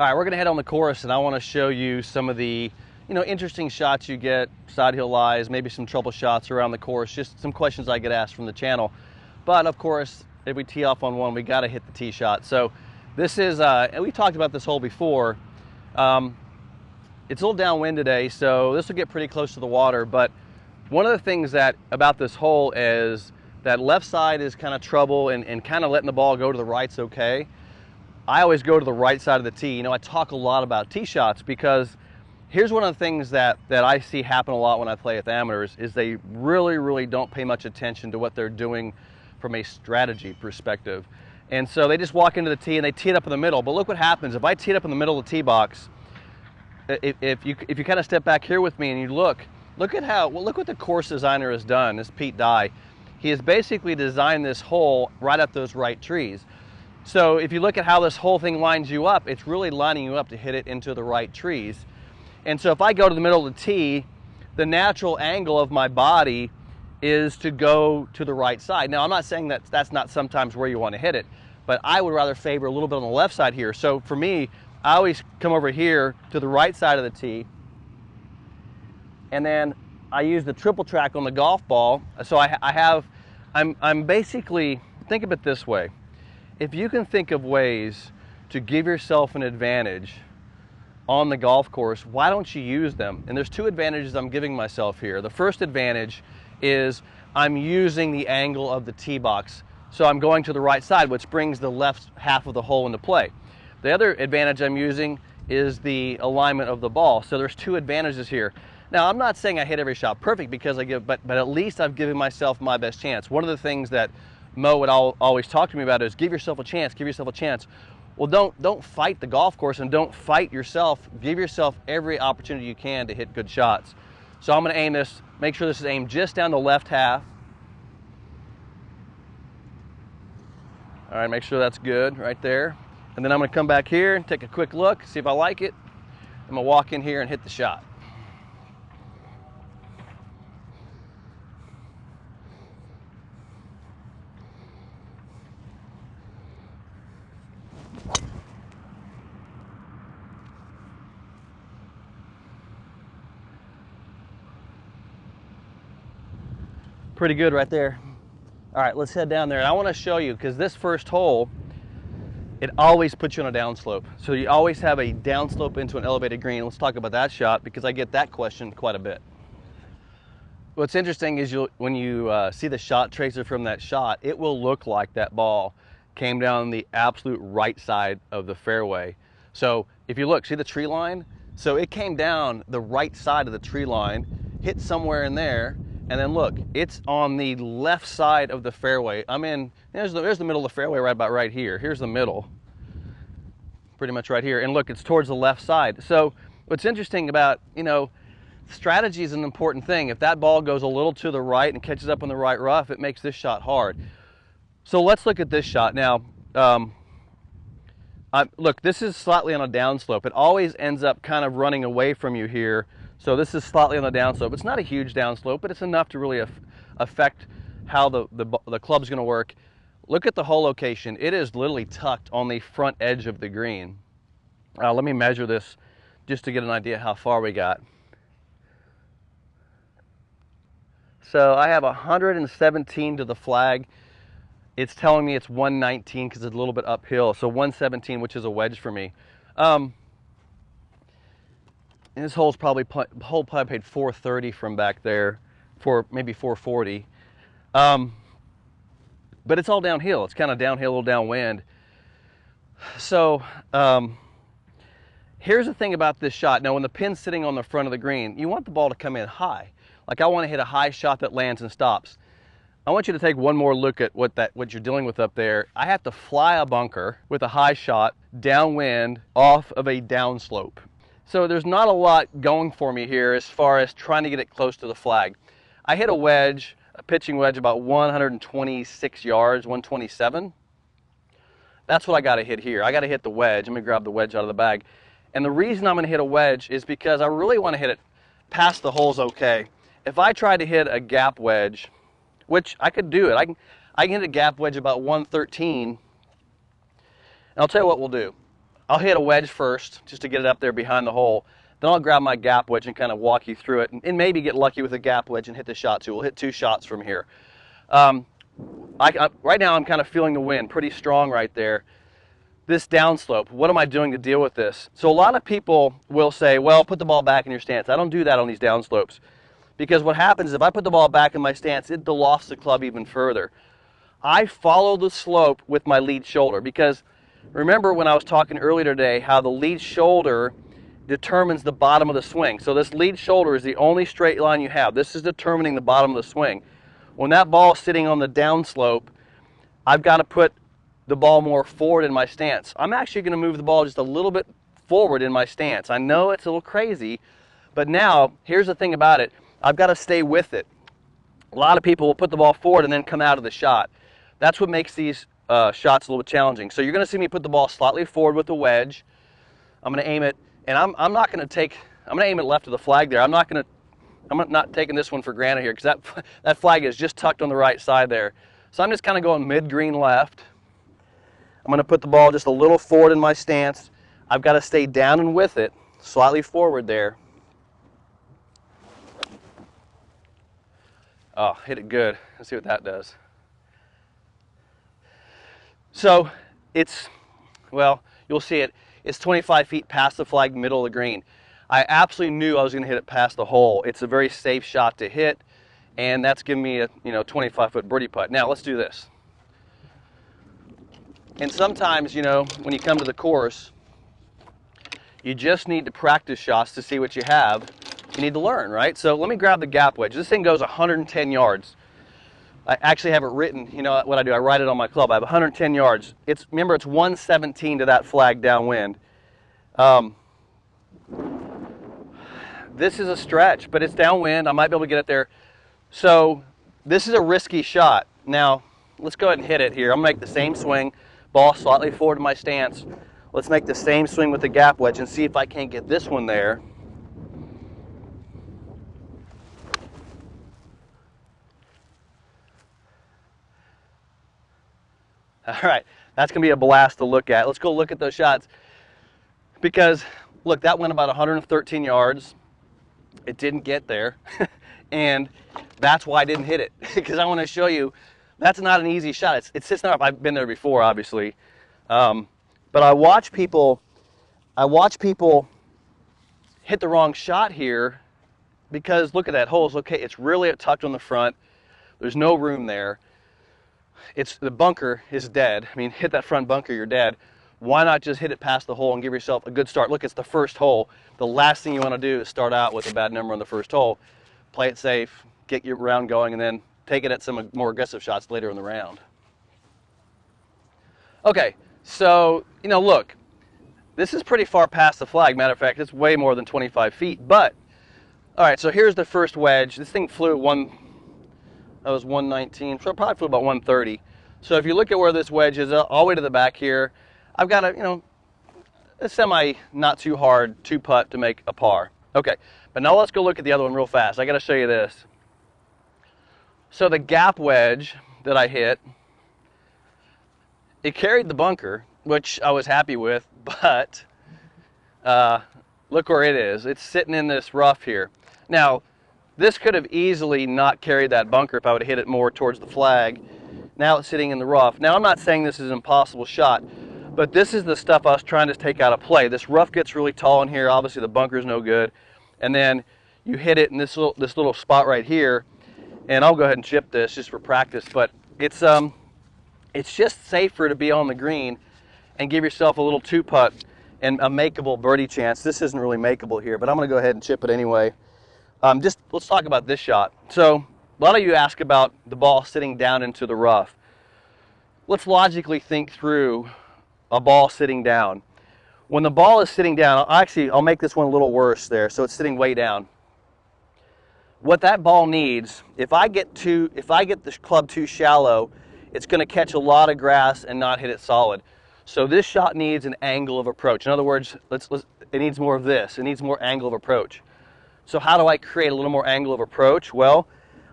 All right, we're gonna head on the course and I wanna show you some of the interesting shots you get, side hill lies, maybe some trouble shots around the course, just some questions I get asked from the channel. But of course, if we tee off on one, we gotta hit the tee shot. So this is, and we talked about this hole before, it's a little downwind today, so this will get pretty close to the water, but one of the things about this hole is that left side is kind of trouble and kind of letting the ball go to the right's okay. I always go to the right side of the tee. I talk a lot about tee shots because here's one of the things that I see happen a lot when I play with amateurs is they really don't pay much attention to what they're doing from a strategy perspective. And so they just walk into the tee and they tee it up in the middle. But look what happens. If I tee it up in the middle of the tee box, if you kind of step back here with me and you look what the course designer has done, this Pete Dye. He has basically designed this hole right at those right trees. So if you look at how this whole thing lines you up, it's really lining you up to hit it into the right trees. And so if I go to the middle of the tee, the natural angle of my body is to go to the right side. Now, I'm not saying that that's not sometimes where you want to hit it, but I would rather favor a little bit on the left side here. So for me, I always come over here to the right side of the tee, and then I use the triple track on the golf ball. So I'm basically, think of it this way. If you can think of ways to give yourself an advantage on the golf course, why don't you use them? And there's two advantages I'm giving myself here. The first advantage is I'm using the angle of the tee box. So I'm going to the right side, which brings the left half of the hole into play. The other advantage I'm using is the alignment of the ball. So there's two advantages here. Now, I'm not saying I hit every shot perfect because but at least I've given myself my best chance. One of the things that Mo would always talk to me about is give yourself a chance, give yourself a chance. Well, don't fight the golf course and don't fight yourself. Give yourself every opportunity you can to hit good shots. So I'm gonna aim this, make sure this is aimed just down the left half. All right, make sure that's good right there. And then I'm gonna come back here and take a quick look, see if I like it. I'm gonna walk in here and hit the shot. Pretty good right there. All right, let's head down there. I want to show you, because this first hole, it always puts you on a downslope. So you always have a downslope into an elevated green. Let's talk about that shot because I get that question quite a bit. What's interesting is when you see the shot tracer from that shot, it will look like that ball came down the absolute right side of the fairway. So if you look, see the tree line? So it came down the right side of the tree line, hit somewhere in there, and then look, it's on the left side of the fairway. There's the middle of the fairway right about right here. Here's the middle, pretty much right here. And look, it's towards the left side. So what's interesting about, strategy is an important thing. If that ball goes a little to the right and catches up on the right rough, it makes this shot hard. So let's look at this shot. Now, look, this is slightly on a downslope. It always ends up kind of running away from you here. So this is slightly on the downslope. It's not a huge downslope, but it's enough to really affect how the club's gonna work. Look at the hole location. It is literally tucked on the front edge of the green. Let me measure this just to get an idea how far we got. So I have 117 to the flag. It's telling me it's 119 because it's a little bit uphill. So 117, which is a wedge for me. And this hole probably paid 430 from back there, for maybe 440. But it's all downhill. It's kind of downhill, a little downwind. So here's the thing about this shot. Now, when the pin's sitting on the front of the green, you want the ball to come in high. Like I want to hit a high shot that lands and stops. I want you to take one more look at what you're dealing with up there. I have to fly a bunker with a high shot downwind off of a downslope. So there's not a lot going for me here as far as trying to get it close to the flag. I hit a wedge, a pitching wedge, about 126 yards, 127. That's what I got to hit here. I got to hit the wedge. I'm going to grab the wedge out of the bag. And the reason I'm going to hit a wedge is because I really want to hit it past the holes okay. If I try to hit a gap wedge, which I could do it, I can hit a gap wedge about 113. And I'll tell you what we'll do. I'll hit a wedge first just to get it up there behind the hole. Then I'll grab my gap wedge and kind of walk you through it, and maybe get lucky with a gap wedge and hit the shot too. We'll hit 2 shots from here. Right now I'm kind of feeling the wind pretty strong right there. This downslope, what am I doing to deal with this? So a lot of people will say, well, put the ball back in your stance. I don't do that on these downslopes, because what happens is if I put the ball back in my stance, it lofts the club even further. I follow the slope with my lead shoulder, because remember when I was talking earlier today how the lead shoulder determines the bottom of the swing. So this lead shoulder is the only straight line you have. This is determining the bottom of the swing. When that ball is sitting on the downslope, I've got to put the ball more forward in my stance. I'm actually going to move the ball just a little bit forward in my stance. I know it's a little crazy, but now here's the thing about it. I've got to stay with it. A lot of people will put the ball forward and then come out of the shot. That's what makes these shots a little bit challenging. So you're going to see me put the ball slightly forward with the wedge. I'm going to aim it, and I'm not going to take, I'm going to aim it left of the flag there. I'm not taking this one for granted here, because that flag is just tucked on the right side there. So I'm just kind of going mid-green left. I'm going to put the ball just a little forward in my stance. I've got to stay down and with it, slightly forward there. Oh, hit it good. Let's see what that does. So it's, well, you'll see it. It's 25 feet past the flag, middle of the green. I absolutely knew I was going to hit it past the hole. It's a very safe shot to hit, and that's giving me a 25-foot birdie putt. Now let's do this. And sometimes, when you come to the course, you just need to practice shots to see what you have. You need to learn, right? So let me grab the gap wedge. This thing goes 110 yards. I actually have it written. You know what I do? I write it on my club. I have 110 yards. Remember, it's 117 to that flag downwind. This is a stretch, but it's downwind. I might be able to get it there. So this is a risky shot. Now, let's go ahead and hit it here. I'm going to make the same swing. Ball slightly forward in my stance. Let's make the same swing with the gap wedge and see if I can't get this one there. All right, that's going to be a blast to look at. Let's go look at those shots. Because, look, that went about 113 yards. It didn't get there. And that's why I didn't hit it. Because I want to show you, that's not an easy shot. It's just not, I've been there before, obviously. But I watch people hit the wrong shot here, because look at that hole. Okay, it's really tucked on the front. There's no room there. The bunker is dead. I mean, hit that front bunker, you're dead. Why not just hit it past the hole and give yourself a good start? Look, it's the first hole. The last thing you want to do is start out with a bad number on the first hole. Play it safe, get your round going, and then take it at some more aggressive shots later in the round. Okay, so, look, this is pretty far past the flag. Matter of fact, it's way more than 25 feet. But, all right, so here's the first wedge. This thing flew that was 119, so it probably flew about 130. So if you look at where this wedge is, all the way to the back here, I've got a semi not too hard 2-putt to make a par. Okay, but now let's go look at the other one real fast. I got to show you this. So the gap wedge that I hit, it carried the bunker, which I was happy with, but look where it is. It's sitting in this rough here. Now, this could have easily not carried that bunker if I would have hit it more towards the flag. Now it's sitting in the rough. Now, I'm not saying this is an impossible shot, but this is the stuff I was trying to take out of play. This rough gets really tall in here. Obviously, the bunker's no good. And then you hit it in this little spot right here. And I'll go ahead and chip this just for practice. But it's just safer to be on the green and give yourself a little 2-putt and a makeable birdie chance. This isn't really makeable here, but I'm going to go ahead and chip it anyway. Let's talk about this shot. So a lot of you ask about the ball sitting down into the rough. Let's logically think through a ball sitting down. When the ball is sitting down, I'll make this one a little worse there, so it's sitting way down. What that ball needs, if I get the club too shallow, it's going to catch a lot of grass and not hit it solid. So this shot needs an angle of approach. In other words, it needs more of this. It needs more angle of approach. So how do I create a little more angle of approach? Well,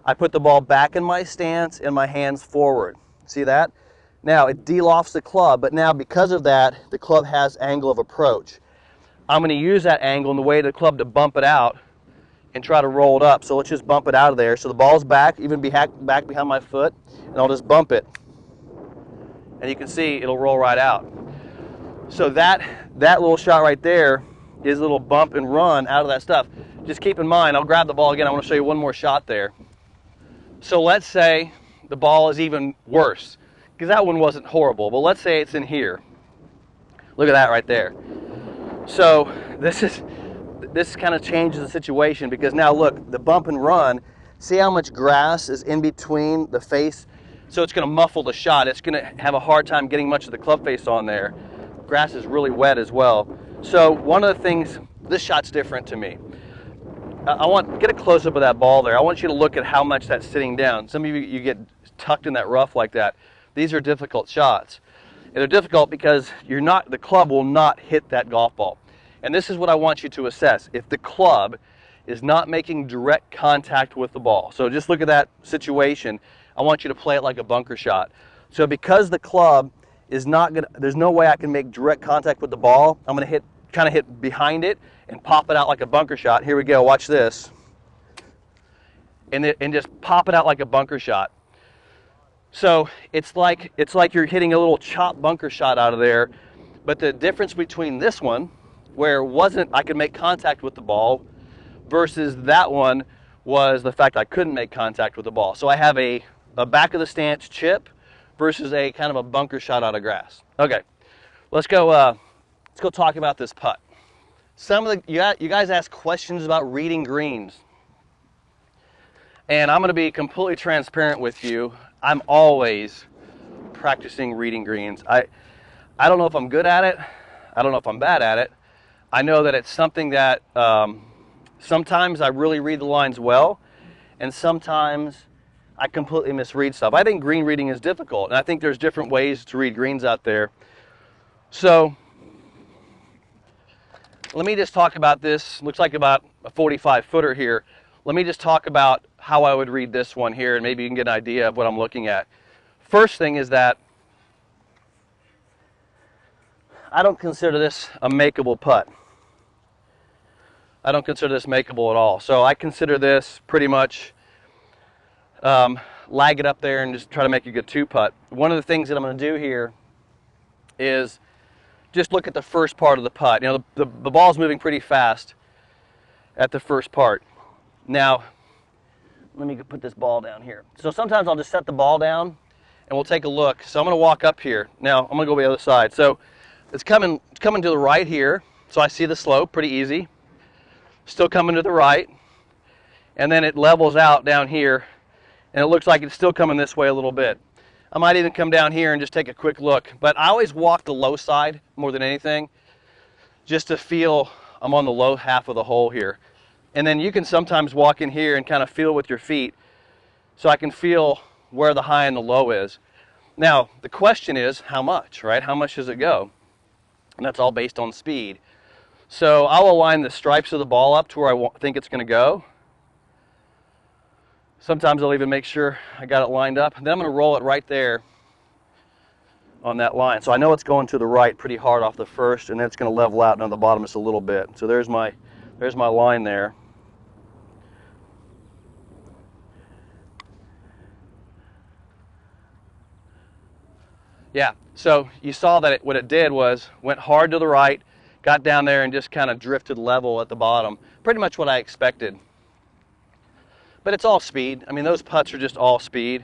I put the ball back in my stance and my hands forward. See that? Now it de-lofts the club, but now because of that, the club has angle of approach. I'm going to use that angle in the way of the club to bump it out and try to roll it up. So let's just bump it out of there. So the ball's back, even back behind my foot, and I'll just bump it. And you can see it'll roll right out. So that little shot right there is a little bump and run out of that stuff. Just keep in mind, I'll grab the ball again. I want to show you one more shot there. So let's say the ball is even worse, because that one wasn't horrible, but let's say it's in here. Look at that right there. So this kind of changes the situation, because now look, the bump and run, see how much grass is in between the face? So it's going to muffle the shot. It's going to have a hard time getting much of the club face on there. Grass is really wet as well. So one of the things, this shot's different to me. Get a close-up of that ball there. I want you to look at how much that's sitting down. Some of you get tucked in that rough like that. These are difficult shots. And they're difficult because the club will not hit that golf ball. And this is what I want you to assess. If the club is not making direct contact with the ball. So just look at that situation. I want you to play it like a bunker shot. So because the club is not gonna, there's no way I can make direct contact with the ball, I'm gonna kind of hit behind it and pop it out like a bunker shot. Here we go, watch this. And just pop it out like a bunker shot. So it's like you're hitting a little chop bunker shot out of there, but the difference between this one, where I could make contact with the ball, versus that one was the fact I couldn't make contact with the ball. So I have a back of the stance chip versus a kind of a bunker shot out of grass. Okay, let's go talk about this putt. You guys ask questions about reading greens, and I'm going to be completely transparent with you. I'm always practicing reading greens. I don't know if I'm good at it. I don't know if I'm bad at it. I know that it's something that sometimes I really read the lines well, and sometimes I completely misread stuff. I think green reading is difficult, and I think there's different ways to read greens out there. So let me just talk about this. Looks like about a 45-footer here. Let me just talk about how I would read this one here, and maybe you can get an idea of what I'm looking at. First thing is that I don't consider this a makeable putt. I don't consider this makeable at all. So I consider this pretty much lag it up there and just try to make a good 2-putt. One of the things that I'm going to do here is just look at the first part of the putt. You know, the ball's moving pretty fast at the first part. Now, let me put this ball down here. So sometimes I'll just set the ball down and we'll take a look. So I'm going to walk up here. Now, I'm going to go to the other side. So it's coming to the right here. So I see the slope, pretty easy. Still coming to the right. And then it levels out down here. And it looks like it's still coming this way a little bit. I might even come down here and just take a quick look. But I always walk the low side more than anything, just to feel I'm on the low half of the hole here. And then you can sometimes walk in here and kind of feel with your feet, so I can feel where the high and the low is. Now, the question is, how much, right? How much does it go? And that's all based on speed. So I'll align the stripes of the ball up to where I think it's going to go. Sometimes I'll even make sure I got it lined up. And then I'm going to roll it right there on that line. So I know it's going to the right pretty hard off the first, and then it's going to level out down the bottom just a little bit. So there's my line there. Yeah, so you saw that what it did was went hard to the right, got down there and just kind of drifted level at the bottom. Pretty much what I expected. But it's all speed. I mean, those putts are just all speed.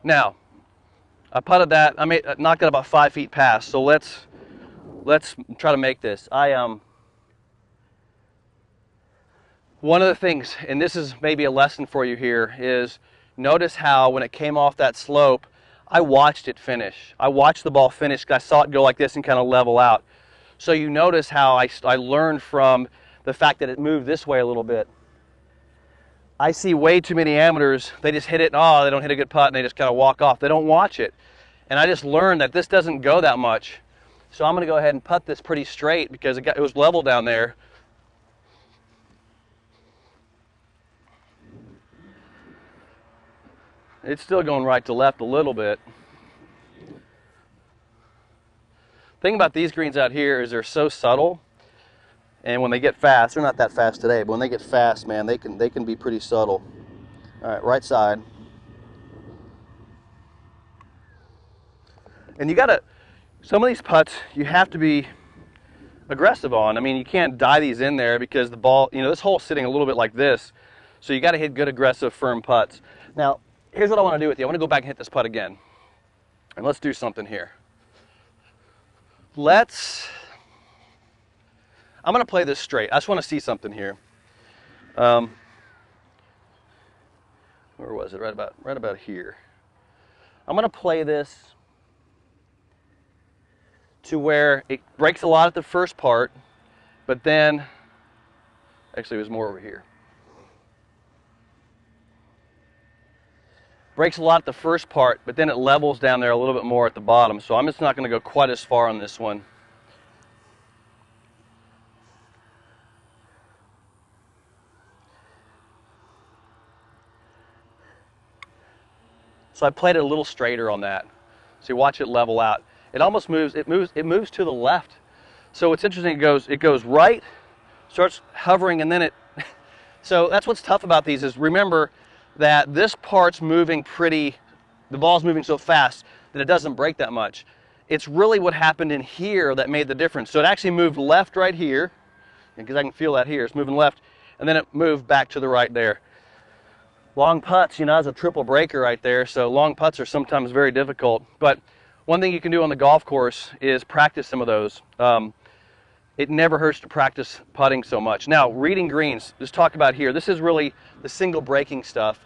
Now, I putted that, I knocked it about 5 feet past, so let's try to make this. One of the things, and this is maybe a lesson for you here, is notice how when it came off that slope, I watched it finish. I watched the ball finish. I saw it go like this and kind of level out. So you notice how I learned from the fact that it moved this way a little bit. I see way too many amateurs, they just hit it and they don't hit a good putt and they just kind of walk off. They don't watch it. And I just learned that this doesn't go that much. So I'm going to go ahead and putt this pretty straight because it was level down there. It's still going right to left a little bit. Thing about these greens out here is they're so subtle, and when they get fast, they're not that fast today, but when they get fast, man, they can be pretty subtle. All right, right side. And you gotta, some of these putts you have to be aggressive on. I mean, you can't die these in there because the ball, you know, this hole's sitting a little bit like this, so you got to hit good, aggressive, firm putts. Now, here's what I want to do with you. I want to go back and hit this putt again, and let's do something here. I'm going to play this straight. I just want to see something here. Where was it? Right about here. I'm going to play this to where it breaks a lot at the first part, but then, actually it was more over here. Breaks a lot at the first part, but then it levels down there a little bit more at the bottom. So I'm just not going to go quite as far on this one. So I played it a little straighter on that. So you watch it level out. It almost moves, it moves to the left. So it's interesting, it goes right, starts hovering, and then it, so that's what's tough about these is remember that this part's moving the ball's moving so fast that it doesn't break that much. It's really what happened in here that made the difference. So it actually moved left right here, because I can feel that here, it's moving left, and then it moved back to the right there. Long putts, you know, that's a triple breaker right there, so long putts are sometimes very difficult, but one thing you can do on the golf course is practice some of those. It never hurts to practice putting so much. Now, reading greens, let's talk about here. This is really the single breaking stuff.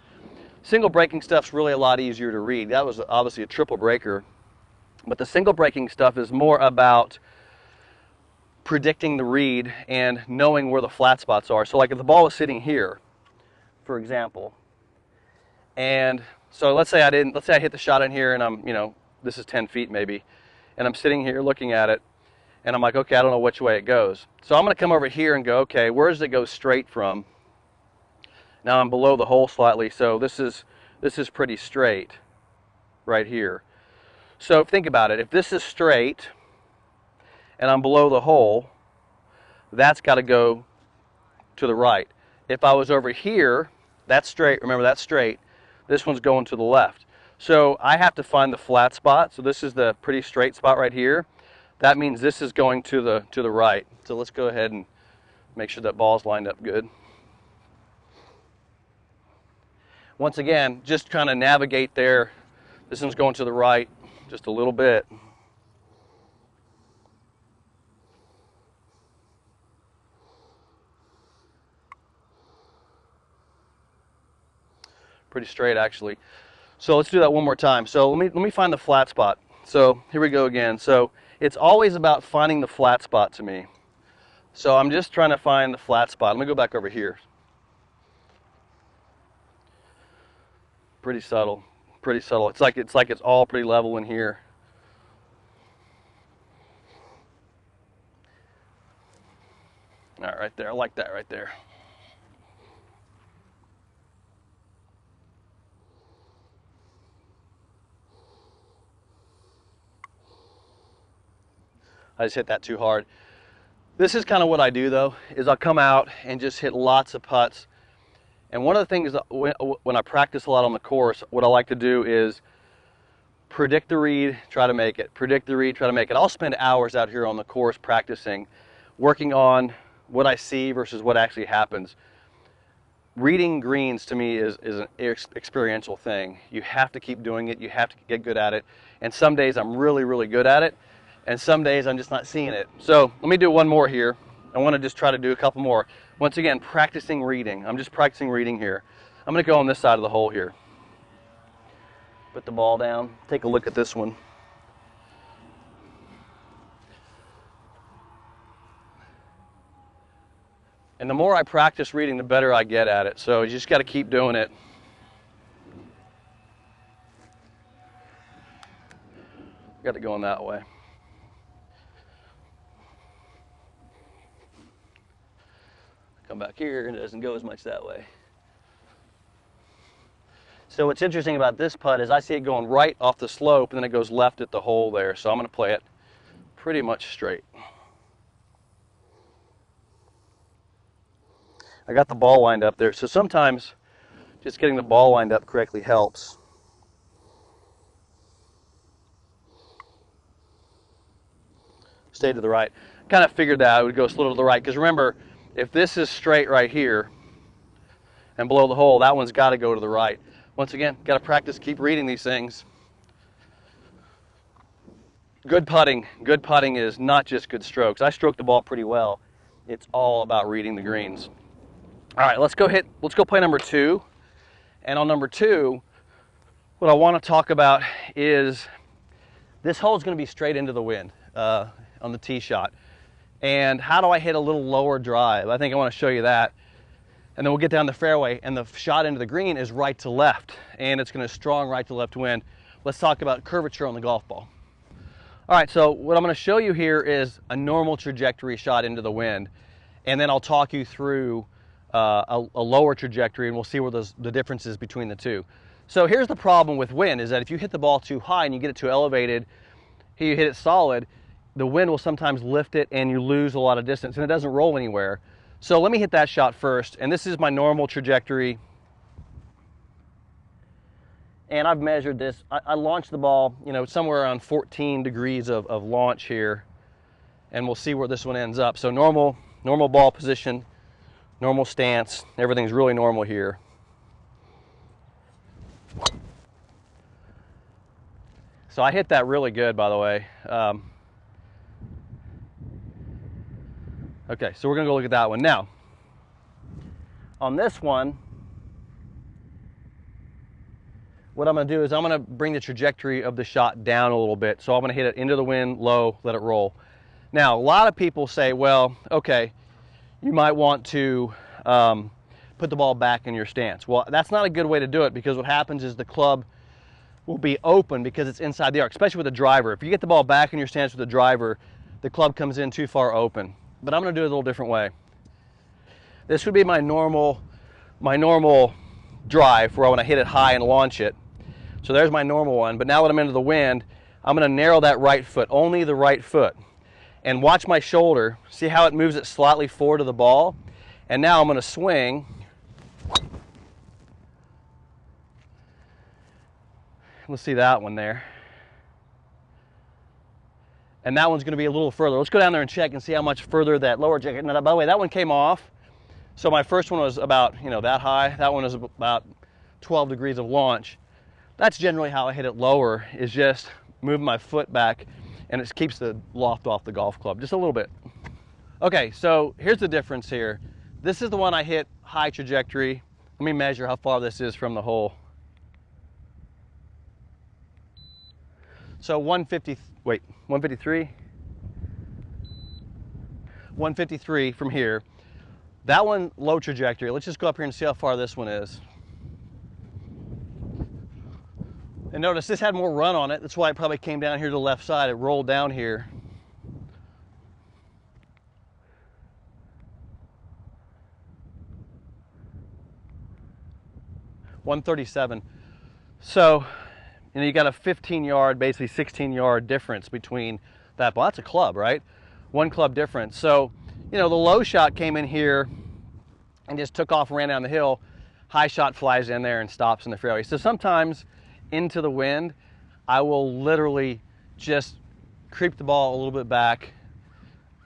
Single breaking stuff's really a lot easier to read. That was obviously a triple breaker, but the single breaking stuff is more about predicting the read and knowing where the flat spots are. So like if the ball was sitting here, for example, and so let's say I hit the shot in here and I'm, you know, this is 10 feet maybe, and I'm sitting here looking at it, and I'm like, okay, I don't know which way it goes. So I'm going to come over here and go, okay, where does it go straight from? Now I'm below the hole slightly, so this is pretty straight right here. So think about it. If this is straight and I'm below the hole, that's got to go to the right. If I was over here, that's straight. Remember, that's straight. This one's going to the left. So I have to find the flat spot. So this is the pretty straight spot right here. That means this is going to the right. So let's go ahead and make sure that ball's lined up good. Once again, just kind of navigate there. This one's going to the right just a little bit. Pretty straight actually. So let's do that one more time. So let me find the flat spot. So here we go again. So it's always about finding the flat spot to me. So I'm just trying to find the flat spot. Let me go back over here. Pretty subtle, pretty subtle. It's like it's all pretty level in here. All right, right there. I like that right there. I just hit that too hard. This is kind of what I do though, is I'll come out and just hit lots of putts. And one of the things that when I practice a lot on the course, what I like to do is predict the read, try to make it. Predict the read, try to make it. I'll spend hours out here on the course practicing, working on what I see versus what actually happens. Reading greens to me is an experiential thing. You have to keep doing it. You have to get good at it. And some days I'm really, really good at it. And some days I'm just not seeing it. So let me do one more here. I want to just try to do a couple more. Once again, practicing reading. I'm just practicing reading here. I'm going to go on this side of the hole here. Put the ball down. Take a look at this one. And the more I practice reading, the better I get at it. So you just got to keep doing it. Got it going that way. Come back here and it doesn't go as much that way. So what's interesting about this putt is I see it going right off the slope and then it goes left at the hole there. So I'm going to play it pretty much straight. I got the ball lined up there. So sometimes just getting the ball lined up correctly helps. Stay to the right. Kind of figured that I would go a little to the right because remember, if this is straight right here and below the hole, that one's got to go to the right. Once again, got to practice, keep reading these things. Good putting is not just good strokes. I stroke the ball pretty well. It's all about reading the greens. All right, let's go play number 2. And on number 2, what I want to talk about is this hole is going to be straight into the wind on the tee shot. And how do I hit a little lower drive? I think I want to show you that. And then we'll get down the fairway, and the shot into the green is right to left, and it's going to strong right to left wind. Let's talk about curvature on the golf ball. All right, so what I'm going to show you here is a normal trajectory shot into the wind, and then I'll talk you through a lower trajectory, and we'll see where the difference is between the two. So here's the problem with wind, is that if you hit the ball too high and you get it too elevated, you hit it solid, the wind will sometimes lift it and you lose a lot of distance, and it doesn't roll anywhere. So let me hit that shot first, and this is my normal trajectory. And I've measured this. I launched the ball, you know, somewhere around 14 degrees of launch here, and we'll see where this one ends up. So normal ball position, normal stance, everything's really normal here. So I hit that really good, by the way. Okay, so we're gonna go look at that one. Now, on this one, what I'm gonna do is I'm gonna bring the trajectory of the shot down a little bit. So I'm gonna hit it into the wind, low, let it roll. Now, a lot of people say, well, okay, you might want to put the ball back in your stance. Well, that's not a good way to do it, because what happens is the club will be open because it's inside the arc, especially with a driver. If you get the ball back in your stance with a driver, the club comes in too far open. But I'm going to do it a little different way. This would be my normal drive where I want to hit it high and launch it. So there's my normal one. But now that I'm into the wind, I'm going to narrow that right foot, only the right foot. And watch my shoulder. See how it moves it slightly forward to the ball? And now I'm going to swing. Let's see that one there. And that one's going to be a little further. Let's go down there and check and see how much further that lower jacket. Now, by the way, that one came off. So my first one was about, you know, that high. That one was about 12 degrees of launch. That's generally how I hit it lower, is just moving my foot back, and it keeps the loft off the golf club just a little bit. Okay, so here's the difference here. This is the one I hit high trajectory. Let me measure how far this is from the hole. So 153 from here. That one low trajectory. Let's just go up here and see how far this one is. And notice this had more run on it. That's why it probably came down here to the left side. It rolled down here. .137. So, you know, you got a 15-yard, basically 16-yard difference between that ball. That's a club, right? One club difference. So, you know, the low shot came in here and just took off and ran down the hill. High shot flies in there and stops in the fairway. So sometimes into the wind, I will literally just creep the ball a little bit back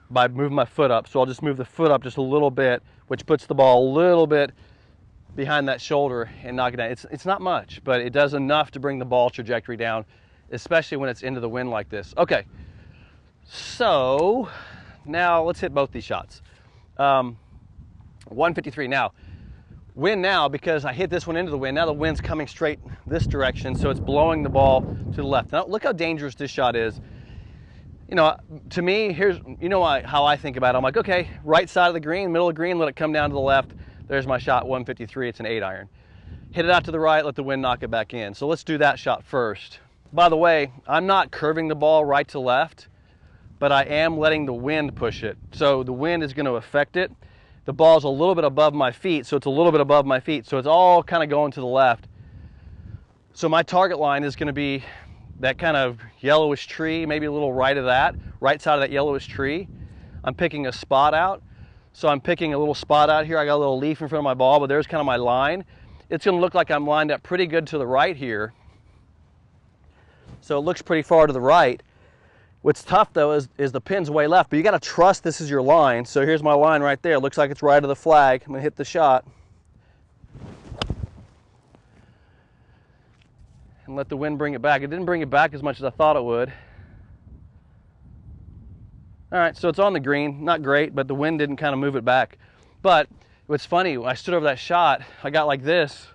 by moving my foot up. So I'll just move the foot up just a little bit, which puts the ball a little bit behind that shoulder and knock it down. It's not much, but it does enough to bring the ball trajectory down, especially when it's into the wind like this. Okay, so now let's hit both these shots. 153 now. Wind now, because I hit this one into the wind, now the wind's coming straight this direction, so it's blowing the ball to the left. Now look how dangerous this shot is. You know, to me, here's, you know how I think about it. I'm like, okay, right side of the green, middle of the green, let it come down to the left. There's my shot, 153, it's an 8-iron. Hit it out to the right, let the wind knock it back in. So let's do that shot first. By the way, I'm not curving the ball right to left, but I am letting the wind push it. So the wind is going to affect it. The ball's a little bit above my feet, so it's a little bit above my feet. So it's all kind of going to the left. So my target line is going to be that kind of yellowish tree, maybe a little right of that, right side of that yellowish tree. I'm picking a spot out. So I'm picking a little spot out here. I got a little leaf in front of my ball, but there's kind of my line. It's going to look like I'm lined up pretty good to the right here. So it looks pretty far to the right. What's tough though is the pin's way left, but you got to trust this is your line. So here's my line right there. It looks like it's right of the flag. I'm going to hit the shot. And let the wind bring it back. It didn't bring it back as much as I thought it would. All right, so it's on the green. Not great, but the wind didn't kind of move it back. But what's funny, when I stood over that shot, I got like this,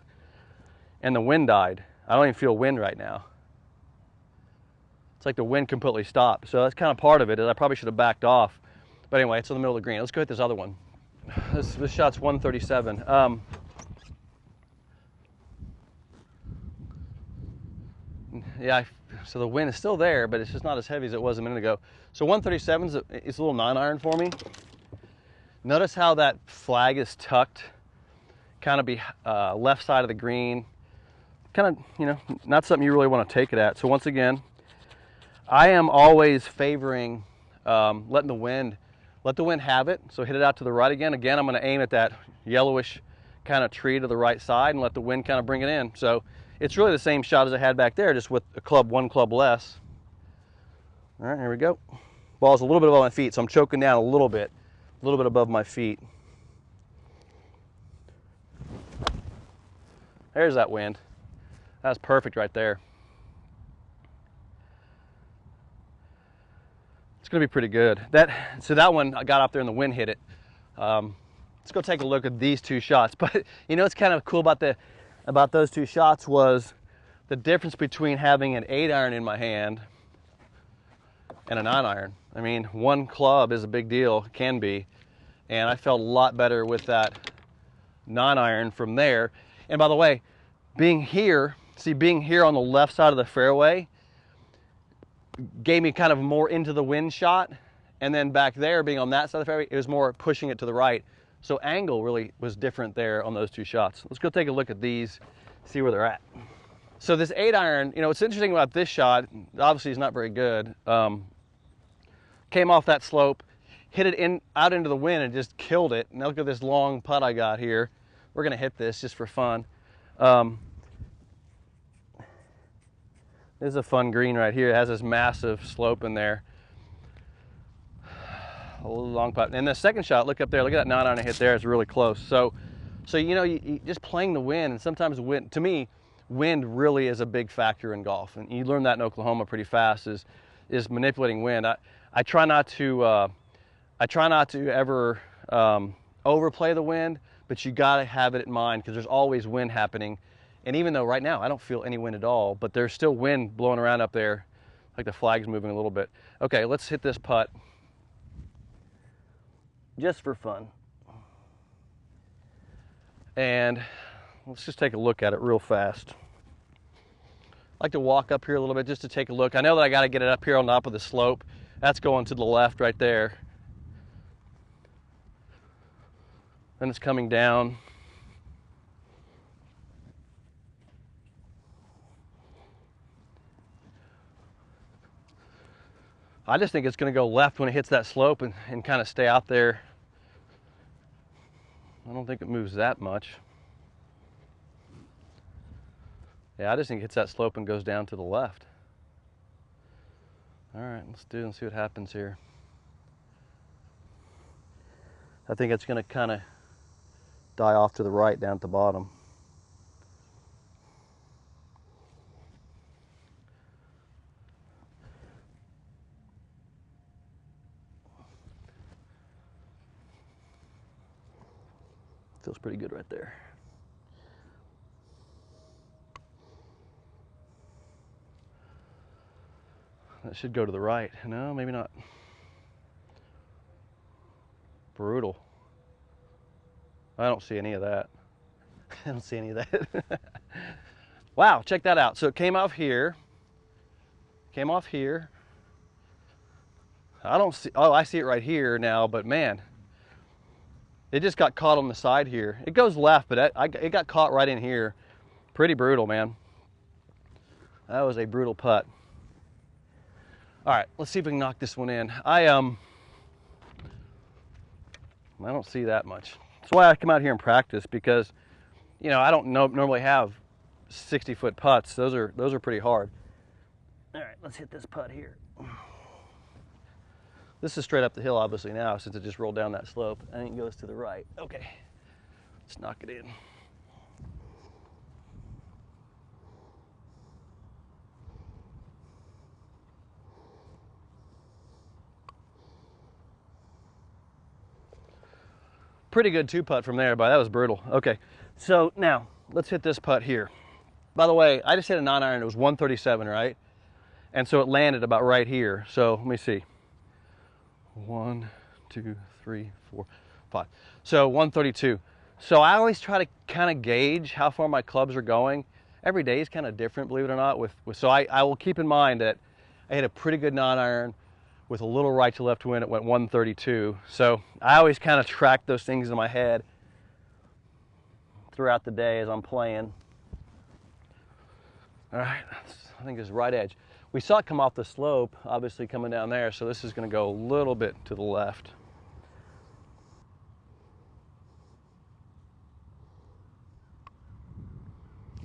and the wind died. I don't even feel wind right now. It's like the wind completely stopped. So that's kind of part of it, is I probably should have backed off. But anyway, it's in the middle of the green. Let's go hit this other one. This shot's 137. Yeah, so the wind is still there, but it's just not as heavy as it was a minute ago. So 137 is a little 9-iron for me. Notice how that flag is tucked, kind of be left side of the green. Kind of, you know, not something you really want to take it at. So once again, I am always favoring letting the wind have it. So hit it out to the right again. Again, I'm going to aim at that yellowish kind of tree to the right side and let the wind kind of bring it in. So it's really the same shot as I had back there, just with a club, one club less. All right, here we go. Ball's a little bit above my feet, so I'm choking down a little bit above my feet. There's that wind. That's perfect right there. It's gonna be pretty good. So that one, I got up there and the wind hit it. Let's go take a look at these two shots. But you know what's kind of cool about those two shots was the difference between having an 8-iron in my hand and a 9-iron. I mean, one club is a big deal, can be, and I felt a lot better with that 9-iron from there. And by the way, being here on the left side of the fairway gave me kind of more into the wind shot, and then back there being on that side of the fairway, it was more pushing it to the right. So angle really was different there on those two shots. Let's go take a look at these, see where they're at. So this 8-iron, you know, what's interesting about this shot, obviously it's not very good. Came off that slope, hit it out into the wind and just killed it. Now look at this long putt I got here. We're gonna hit this just for fun. This is a fun green right here. It has this massive slope in there. A little long putt. And the second shot, look up there, look at that 9-iron I hit there, it's really close. So you know, you just playing the wind, and sometimes wind, to me, wind really is a big factor in golf. And you learn that in Oklahoma pretty fast, is manipulating wind. I try not to ever overplay the wind, but you gotta have it in mind, because there's always wind happening. And even though right now I don't feel any wind at all, but there's still wind blowing around up there, like the flag's moving a little bit. Okay, let's hit this putt. Just for fun. And let's just take a look at it real fast. I like to walk up here a little bit just to take a look. I know that I got to get it up here on top of the slope. That's going to the left right there. Then it's coming down. I just think it's going to go left when it hits that slope and kind of stay out there. I don't think it moves that much. Yeah, I just think it hits that slope and goes down to the left. All right, let's do it and see what happens here. I think it's going to kind of die off to the right down at the bottom. Feels pretty good right there. That should go to the right. No, maybe not. Brutal. I don't see any of that. I don't see any of that. Wow, check that out. So it came off here. Came off here. I don't see, oh, I see it right here now, but man, it just got caught on the side here. It goes left, but it got caught right in here. Pretty brutal, man. That was a brutal putt. All right, let's see if we can knock this one in. I don't see that much. That's why I come out here and practice, because, you know, I don't normally have 60-foot putts. Those are pretty hard. All right, let's hit this putt here. This is straight up the hill, obviously, now, since it just rolled down that slope. I think it goes to the right. Okay, let's knock it in. Pretty good 2-putt from there, but that was brutal. Okay, so now let's hit this putt here. By the way, I just hit a 9-iron. It was 137, right? And so it landed about right here. So let me see. 1, 2, 3, 4, 5. So 132. So I always try to kind of gauge how far my clubs are going. Every day is kind of different, believe it or not. So I will keep in mind that I hit a pretty good 9-iron with a little right to left wind. It went 132. So I always kind of track those things in my head throughout the day as I'm playing. All right, I think it's right edge. We saw it come off the slope, obviously coming down there, so this is going to go a little bit to the left.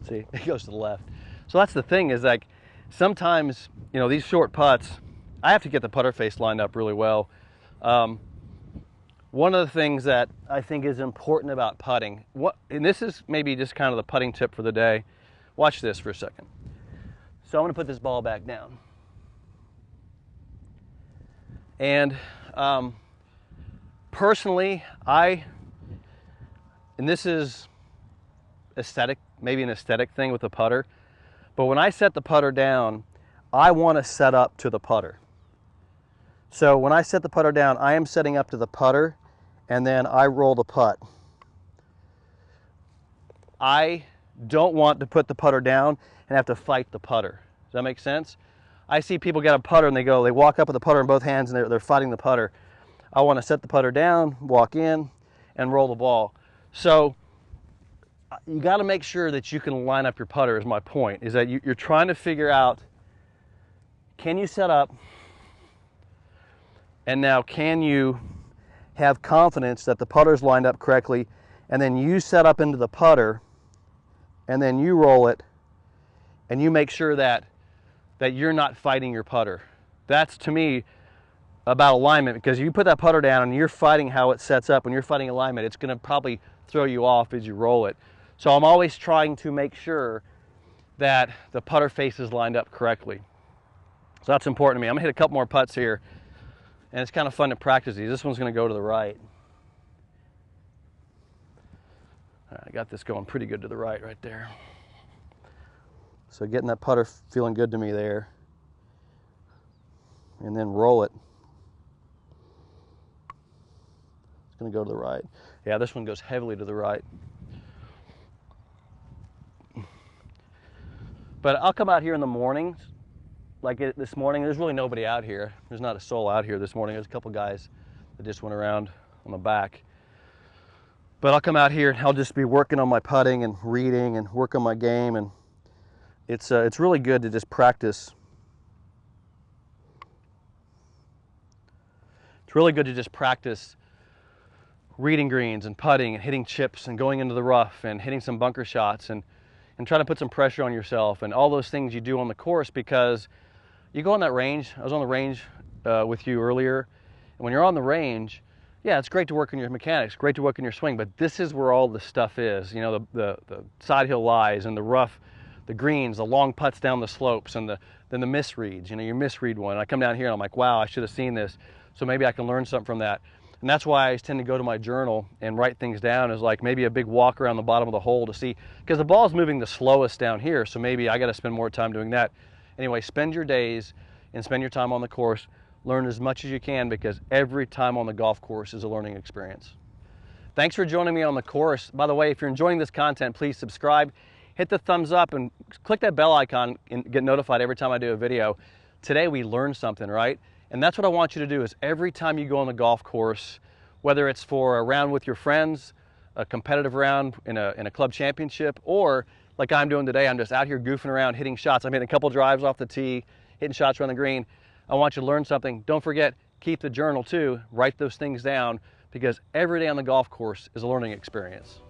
See, it goes to the left. So that's the thing, is like sometimes, you know, these short putts, I have to get the putter face lined up really well. One of the things that I think is important about putting, and this is maybe just kind of the putting tip for the day. Watch this for a second. So I'm going to put this ball back down. And personally, and this is aesthetic, maybe an aesthetic thing with the putter, but when I set the putter down, I want to set up to the putter. So when I set the putter down, I am setting up to the putter, and then I roll the putt. I don't want to put the putter down and have to fight the putter. Does that make sense? I see people get a putter and they walk up with the putter in both hands and they're fighting the putter. I want to set the putter down, walk in, and roll the ball. So you got to make sure that you can line up your putter, is my point, is that you're trying to figure out, can you set up, and now can you have confidence that the putter's lined up correctly, and then you set up into the putter, and then you roll it, and you make sure that you're not fighting your putter. That's, to me, about alignment, because if you put that putter down and you're fighting how it sets up and you're fighting alignment, it's going to probably throw you off as you roll it. So I'm always trying to make sure that the putter face is lined up correctly. So that's important to me. I'm going to hit a couple more putts here, and it's kind of fun to practice these. This one's going to go to the right. All right, I got this going pretty good to the right there. So getting that putter feeling good to me there. And then roll it. It's going to go to the right. Yeah, this one goes heavily to the right. But I'll come out here in the mornings. Like this morning, there's really nobody out here. There's not a soul out here this morning. There's a couple guys that just went around on the back. But I'll come out here and I'll just be working on my putting and reading and work on my game, and it's really good to just practice. It's really good to just practice reading greens and putting and hitting chips and going into the rough and hitting some bunker shots and trying to put some pressure on yourself and all those things you do on the course, because you go on that range. I was on the range with you earlier, and when you're on the range, yeah, it's great to work on your mechanics, great to work on your swing, but this is where all the stuff is. You know, the side hill lies and the rough, the greens, the long putts down the slopes, and then the misreads. You know, you misread one. I come down here and I'm like, wow, I should have seen this, so maybe I can learn something from that. And that's why I tend to go to my journal and write things down, as like maybe a big walk around the bottom of the hole to see, because the ball's moving the slowest down here, so maybe I got to spend more time doing that. Anyway, spend your days and spend your time on the course. Learn as much as you can, because every time on the golf course is a learning experience. Thanks for joining me on the course. By the way, if you're enjoying this content, please subscribe, hit the thumbs up, and click that bell icon and get notified every time I do a video. Today we learned something, right? And that's what I want you to do, is every time you go on the golf course, whether it's for a round with your friends, a competitive round in a club championship, or like I'm doing today. I'm just out here goofing around, hitting shots. I'm hitting a couple drives off the tee, hitting shots around the green. I want you to learn something. Don't forget, keep the journal too. Write those things down, because every day on the golf course is a learning experience.